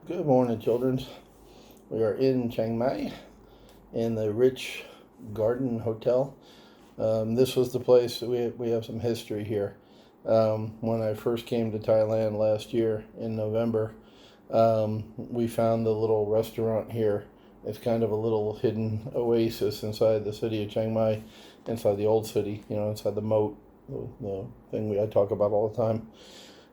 Good morning, children. We are in Chiang Mai in the Rich Garden Hotel. This was the place, we have some history here. When I first came to Thailand last year in November, we found the little restaurant here. It's kind of a little hidden oasis inside the city of Chiang Mai, inside the old city, inside the moat, the thing I talk about all the time.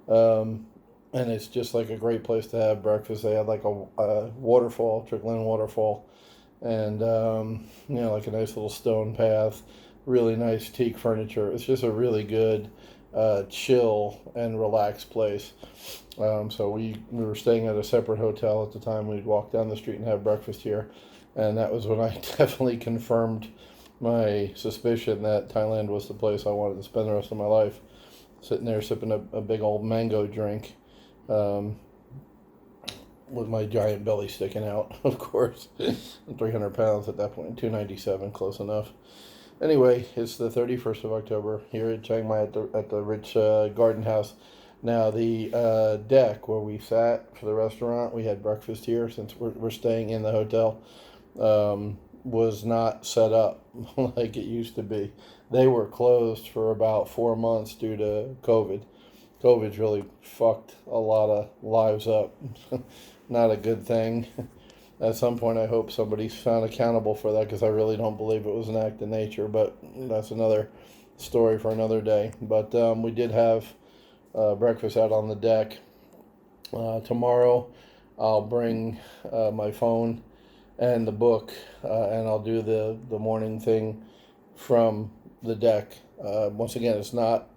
Um, and it's just like a great place to have breakfast. They had like a waterfall, trickling waterfall, and like a nice little stone path, really nice teak furniture. It's just a really good, chill and relaxed place. So we were staying at a separate hotel at the time. We'd walk down the street and have breakfast here, and that was when I definitely confirmed my suspicion that Thailand was the place I wanted to spend the rest of my life. Sitting there sipping a big old mango drink, um, with my giant belly sticking out, of course. 300 pounds at that point, 297, close enough. Anyway, it's the 31st of October here at Chiang Mai at the Rich Garden House. Now, the deck where we sat for the restaurant, we had breakfast here since we're staying in the hotel, was not set up like it used to be. They were closed for about 4 months due to COVID. COVID's really fucked a lot of lives up. Not a good thing. At some point, I hope somebody's found accountable for that because I really don't believe it was an act of nature, but that's another story for another day. But we did have breakfast out on the deck. Tomorrow, I'll bring my phone and the book, and I'll do the morning thing from the deck. Once again, it's not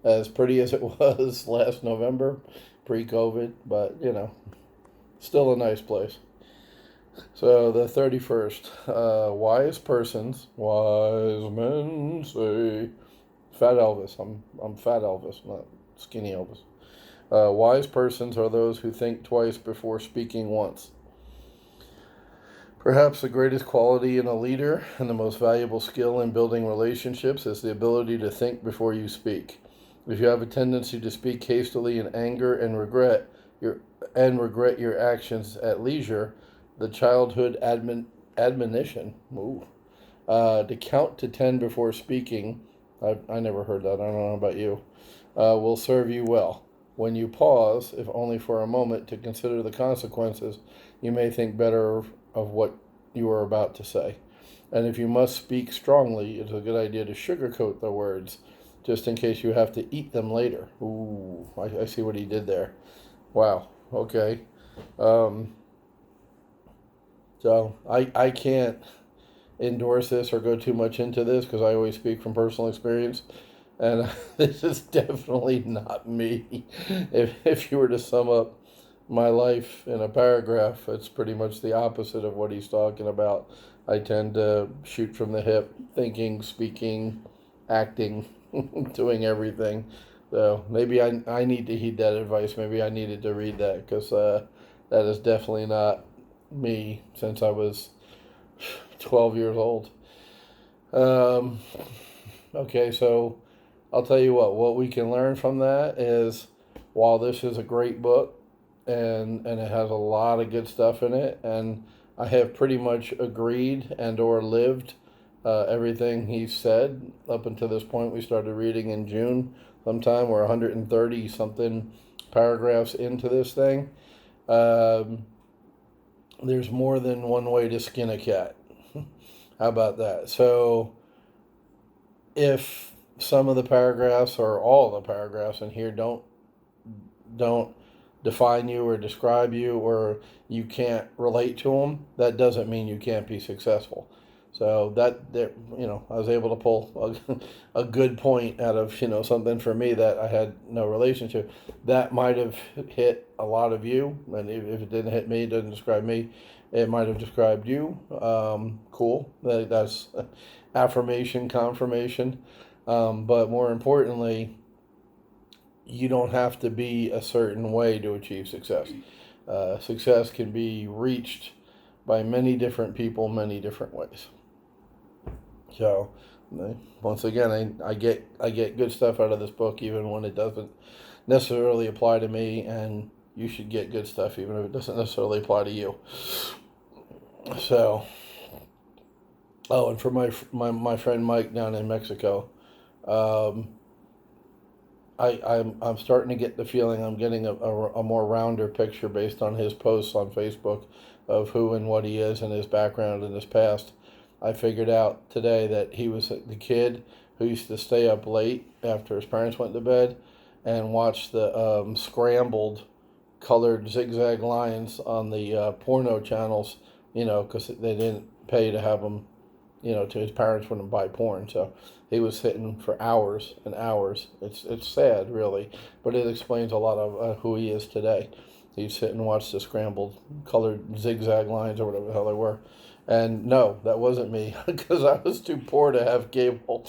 as pretty as it was last November, pre-COVID, but still a nice place. So the 31st, wise men say, Fat Elvis. I'm Fat Elvis, not Skinny Elvis. Wise persons are those who think twice before speaking once. Perhaps the greatest quality in a leader and the most valuable skill in building relationships is the ability to think before you speak. If you have a tendency to speak hastily in anger and regret your actions at leisure, the childhood admonition to count to 10 before speaking, I never heard that, I don't know about you, will serve you well. When you pause, if only for a moment, to consider the consequences, you may think better of what you are about to say. And if you must speak strongly, it's a good idea to sugarcoat the words, just in case you have to eat them later. Ooh, I see what he did there. Wow, okay. Um, so I can't endorse this or go too much into this because I always speak from personal experience. And this is definitely not me. If you were to sum up my life in a paragraph, it's pretty much the opposite of what he's talking about. I tend to shoot from the hip, thinking, speaking, acting, doing everything. So maybe I need to heed that advice. Maybe I needed to read that because that is definitely not me since I was 12 years old. Um, okay, so I'll tell you what we can learn from that is while this is a great book and it has a lot of good stuff in it, and I have pretty much agreed and or lived everything he said up until this point. We started reading in June sometime. We're 130 something paragraphs into this thing. Um, there's more than one way to skin a cat. How about that? So if some of the paragraphs or all the paragraphs in here don't define you or describe you or you can't relate to them, that doesn't mean you can't be successful. So I was able to pull a good point out of something for me that I had no relationship. That might have hit a lot of you, and if it didn't hit me, it doesn't describe me. It might have described you. Cool. That's affirmation, confirmation. But more importantly, you don't have to be a certain way to achieve success. Success can be reached by many different people, many different ways. So, once again, I get good stuff out of this book, even when it doesn't necessarily apply to me. And you should get good stuff, even if it doesn't necessarily apply to you. So, oh, and for my friend Mike down in Mexico, um, I'm starting to get the feeling I'm getting a more rounder picture based on his posts on Facebook of who and what he is and his background and his past. I figured out today that he was the kid who used to stay up late after his parents went to bed and watch the scrambled colored zigzag lines on the porno channels, because they didn't pay to have them, to his parents wouldn't buy porn. So he was sitting for hours and hours. It's sad, really, but it explains a lot of who he is today. He'd sit and watch the scrambled colored zigzag lines or whatever the hell they were. And no, that wasn't me because I was too poor to have cable.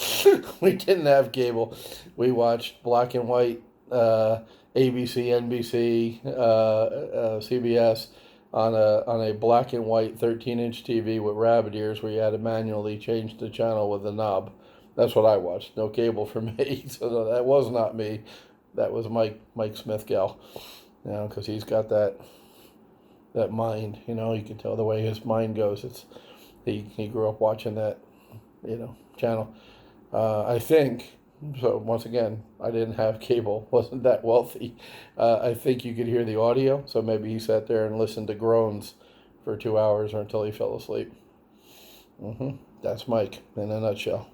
We didn't have cable. We watched black and white ABC, NBC, CBS on a black and white 13-inch TV with rabbit ears where you had to manually change the channel with a knob. That's what I watched. No cable for me. So no, that was not me. That was Mike Smithgell. Because he's got that mind. You can tell the way his mind goes. He grew up watching that, channel. I think. So once again, I didn't have cable, wasn't that wealthy. I think you could hear the audio, so maybe he sat there and listened to groans for 2 hours or until he fell asleep. That's Mike in a nutshell.